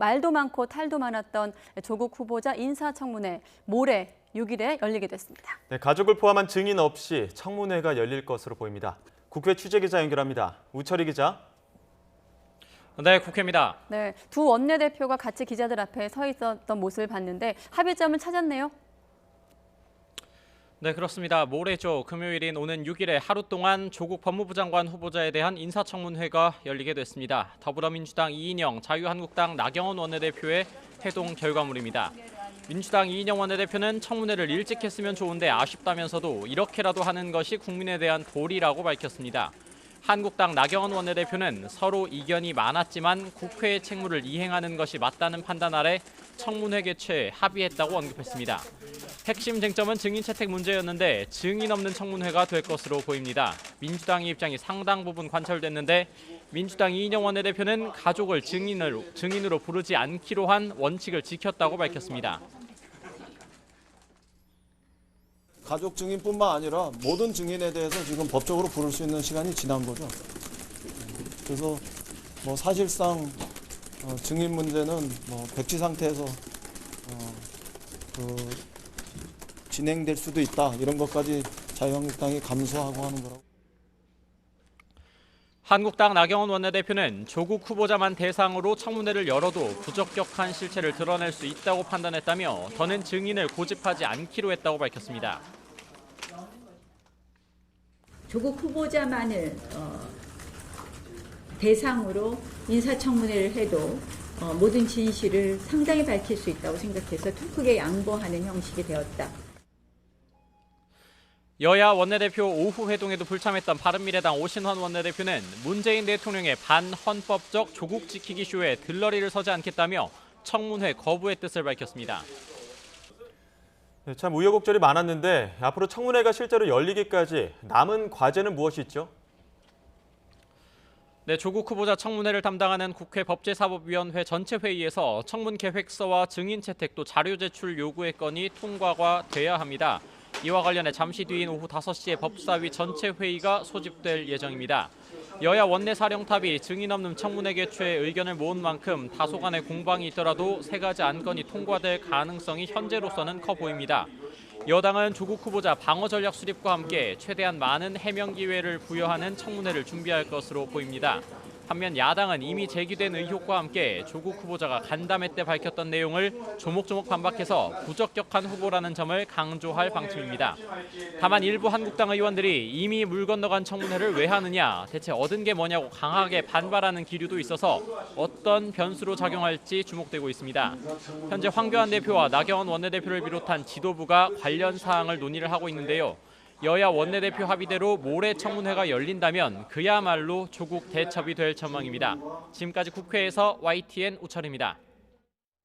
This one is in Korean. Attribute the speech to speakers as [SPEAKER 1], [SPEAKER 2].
[SPEAKER 1] 말도 많고 탈도 많았던 조국 후보자 인사청문회 모레 6일에 열리게 됐습니다.
[SPEAKER 2] 네, 가족을 포함한 증인 없이 청문회가 열릴 것으로 보입니다. 국회 취재기자 연결합니다. 우철희 기자.
[SPEAKER 3] 네, 국회입니다.
[SPEAKER 1] 네, 두 원내대표가 같이 기자들 앞에 서 있었던 모습을 봤는데 합의점을 찾았네요.
[SPEAKER 3] 네, 그렇습니다. 모레죠. 금요일인 오는 6일에 하루 동안 조국 법무부 장관 후보자에 대한 인사청문회가 열리게 됐습니다. 더불어민주당 이인영, 자유한국당 나경원 원내대표의 회동 결과물입니다. 민주당 이인영 원내대표는 청문회를 일찍 했으면 좋은데 아쉽다면서도 이렇게라도 하는 것이 국민에 대한 도리라고 밝혔습니다. 한국당 나경원 원내대표는 서로 이견이 많았지만 국회의 책무를 이행하는 것이 맞다는 판단 아래 청문회 개최에 합의했다고 언급했습니다. 핵심 쟁점은 증인 채택 문제였는데 증인 없는 청문회가 될 것으로 보입니다. 민주당의 입장이 상당 부분 관철됐는데 민주당 이인영 원내대표는 가족을 증인으로 부르지 않기로 한 원칙을 지켰다고 밝혔습니다.
[SPEAKER 4] 가족 증인뿐만 아니라 모든 증인에 대해서 지금 법적으로 부를 수 있는 시간이 지난 거죠. 그래서 사실상 증인 문제는 백지 상태에서 진행될 수도 있다. 이런 것까지 자유한국당이 감수하고 하는 거라고.
[SPEAKER 3] 한국당 나경원 원내대표는 조국 후보자만 대상으로 청문회를 열어도 부적격한 실체를 드러낼 수 있다고 판단했다며 더는 증인을 고집하지 않기로 했다고 밝혔습니다.
[SPEAKER 5] 조국 후보자만을 대상으로 인사청문회를 해도 모든 진실을 상당히 밝힐 수 있다고 생각해서 더 크게 양보하는 형식이 되었다.
[SPEAKER 3] 여야 원내대표 오후 회동에도 불참했던 바른미래당 오신환 원내대표는 문재인 대통령의 반헌법적 조국 지키기 쇼에 들러리를 서지 않겠다며 청문회 거부의 뜻을 밝혔습니다.
[SPEAKER 2] 네, 참 우여곡절이 많았는데 앞으로 청문회가 실제로 열리기까지 남은 과제는 무엇이 있죠?
[SPEAKER 3] 네, 조국 후보자 청문회를 담당하는 국회 법제사법위원회 전체 회의에서 청문 계획서와 증인 채택 또 자료 제출 요구의 건이 통과가 돼야 합니다. 이와 관련해 잠시 뒤인 오후 5시에 법사위 전체 회의가 소집될 예정입니다. 여야 원내사령탑이 증인 없는 청문회 개최에 의견을 모은 만큼 다소간의 공방이 있더라도 세 가지 안건이 통과될 가능성이 현재로서는 커 보입니다. 여당은 조국 후보자 방어 전략 수립과 함께 최대한 많은 해명 기회를 부여하는 청문회를 준비할 것으로 보입니다. 반면 야당은 이미 제기된 의혹과 함께 조국 후보자가 간담회 때 밝혔던 내용을 조목조목 반박해서 부적격한 후보라는 점을 강조할 방침입니다. 다만 일부 한국당 의원들이 이미 물 건너간 청문회를 왜 하느냐, 대체 얻은 게 뭐냐고 강하게 반발하는 기류도 있어서 어떤 변수로 작용할지 주목되고 있습니다. 현재 황교안 대표와 나경원 원내대표를 비롯한 지도부가 관련 사항을 논의를 하고 있는데요. 여야 원내대표 합의대로 모레 청문회가 열린다면 그야말로 조국 대첩이 될 전망입니다. 지금까지 국회에서 YTN 우철입니다.